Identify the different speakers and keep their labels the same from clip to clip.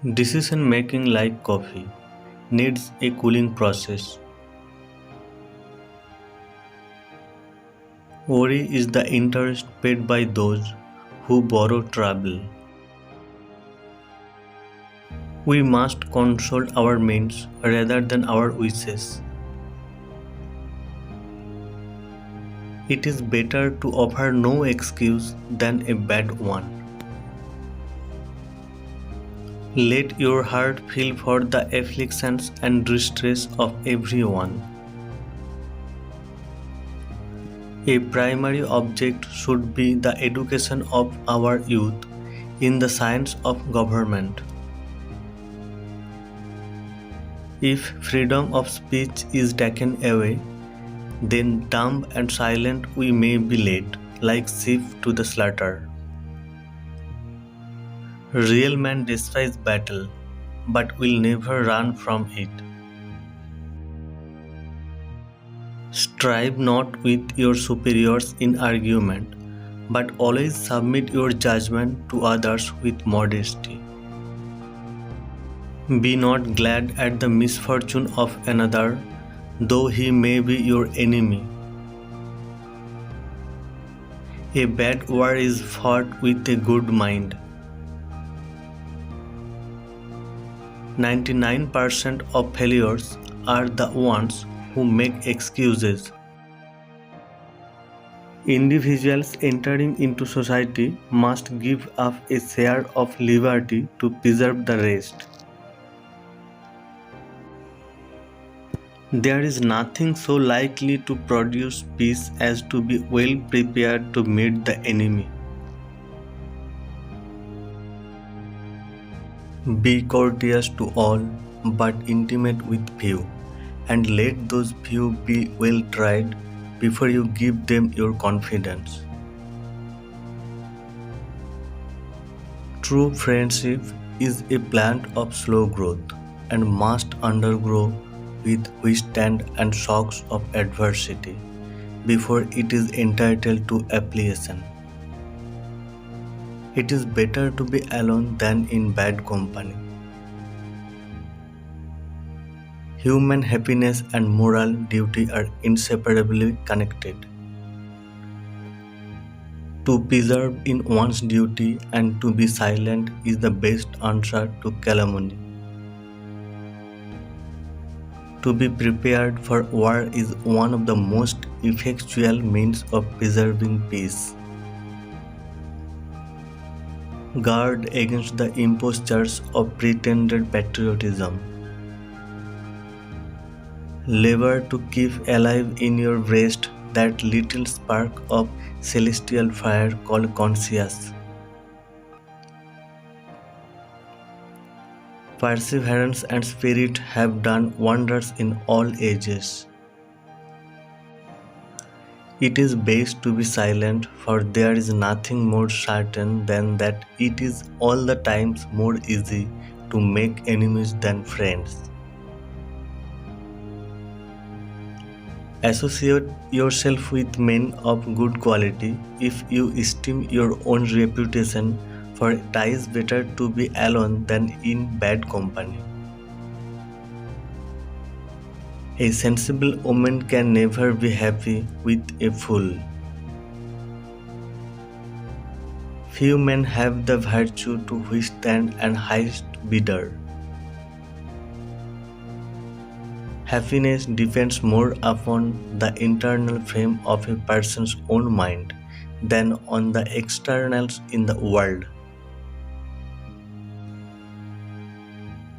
Speaker 1: Decision making, like coffee, needs a cooling process. Worry is the interest paid by those who borrow trouble. We must control our means rather than our wishes. It is better to offer no excuse than a bad one. Let your heart feel for the afflictions and distress of everyone. A primary object should be the education of our youth in the science of government. If freedom of speech is taken away, then dumb and silent we may be led, like sheep to the slaughter. Real men despise battle, but will never run from it. Strive not with your superiors in argument, but always submit your judgment to others with modesty. Be not glad at the misfortune of another, though he may be your enemy. A bad war is fought with a good mind. 99% of failures are the ones who make excuses. Individuals entering into society must give up a share of liberty to preserve the rest. There is nothing so likely to produce peace as to be well prepared to meet the enemy. Be courteous to all, but intimate with few, and let those few be well tried before you give them your confidence. True friendship is a plant of slow growth and must undergo with withstand and shocks of adversity before it is entitled to appreciation. It is better to be alone than in bad company. Human happiness and moral duty are inseparably connected. To persevere in one's duty and to be silent is the best answer to calumny. To be prepared for war is one of the most effectual means of preserving peace. Guard against the impostures of pretended patriotism. Labor to keep alive in your breast that little spark of celestial fire called conscience. Perseverance and spirit have done wonders in all ages. It is best to be silent, for there is nothing more certain than that it is all the times more easy to make enemies than friends. Associate yourself with men of good quality if you esteem your own reputation, for it is better to be alone than in bad company. A sensible woman can never be happy with a fool. Few men have the virtue to withstand an highest bidder. Happiness depends more upon the internal frame of a person's own mind than on the externals in the world.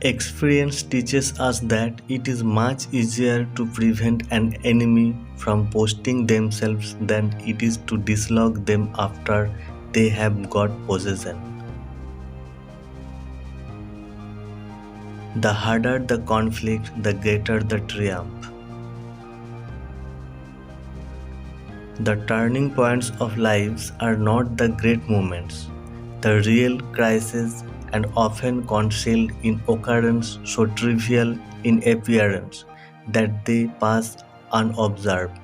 Speaker 1: Experience teaches us that it is much easier to prevent an enemy from posting themselves than it is to dislodge them after they have got possession. The harder the conflict, the greater the triumph. The turning points of lives are not the great moments, the real crises, and often concealed in occurrence so trivial in appearance that they pass unobserved.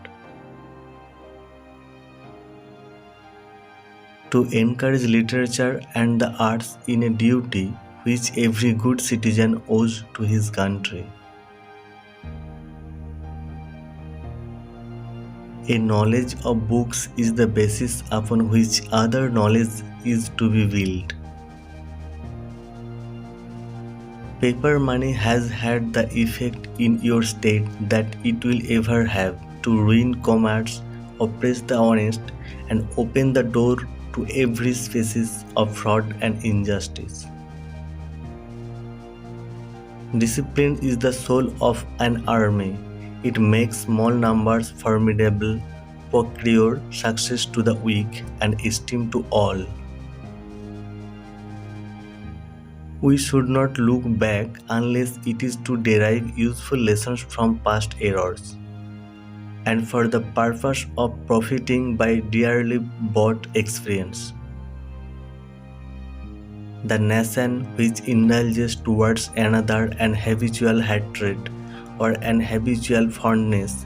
Speaker 1: To encourage literature and the arts in a duty which every good citizen owes to his country. A knowledge of books is the basis upon which other knowledge is to be built. Paper money has had the effect in your state that it will ever have to ruin commerce, oppress the honest, and open the door to every species of fraud and injustice. Discipline is the soul of an army. It makes small numbers formidable, procure success to the weak, and esteem to all. We should not look back unless it is to derive useful lessons from past errors, and for the purpose of profiting by dearly bought experience. The nation which indulges towards another an habitual hatred or an habitual fondness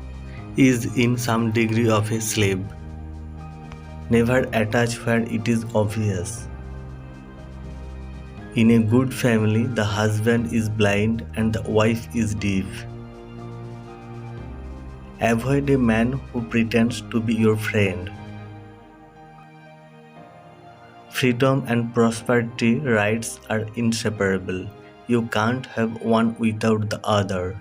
Speaker 1: is in some degree of a slave. Never attach where it is obvious. In a good family, the husband is blind and the wife is deaf. Avoid a man who pretends to be your friend. Freedom and prosperity rights are inseparable. You can't have one without the other.